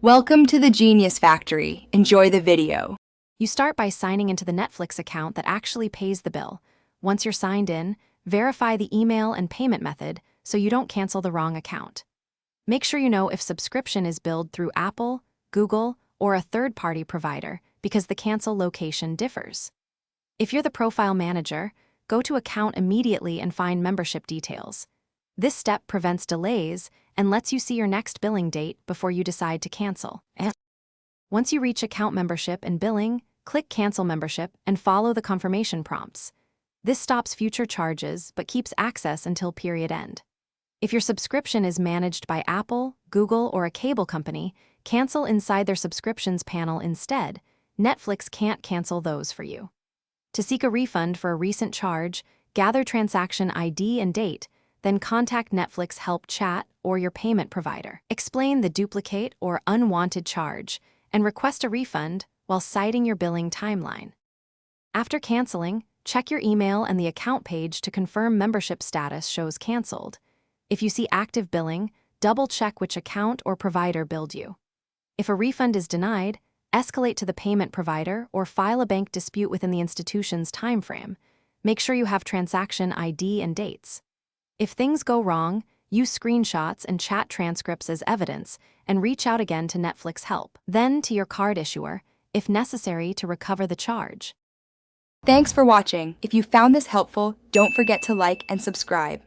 Welcome to the Genius Factory. Enjoy the video. You start by signing into the Netflix account that actually pays the bill. Once you're signed in, verify the email and payment method so you don't cancel the wrong account. Make sure you know if subscription is billed through Apple, Google, or a third-party provider because the cancel location differs. If you're the profile manager, go to Account immediately and find membership details. This step prevents delays and lets you see your next billing date before you decide to cancel. Once you reach Account Membership and Billing, click Cancel Membership and follow the confirmation prompts. This stops future charges but keeps access until period end. If your subscription is managed by Apple, Google, or a cable company, cancel inside their subscriptions panel instead. Netflix can't cancel those for you. To seek a refund for a recent charge, gather transaction ID and date, then contact Netflix Help Chat or your payment provider. Explain the duplicate or unwanted charge and request a refund while citing your billing timeline. After canceling, check your email and the account page to confirm membership status shows canceled. If you see active billing, double-check which account or provider billed you. If a refund is denied, escalate to the payment provider or file a bank dispute within the institution's timeframe. Make sure you have transaction ID and dates. If things go wrong, use screenshots and chat transcripts as evidence and reach out again to Netflix Help, then to your card issuer, if necessary, to recover the charge. Thanks for watching. If you found this helpful, don't forget to like and subscribe.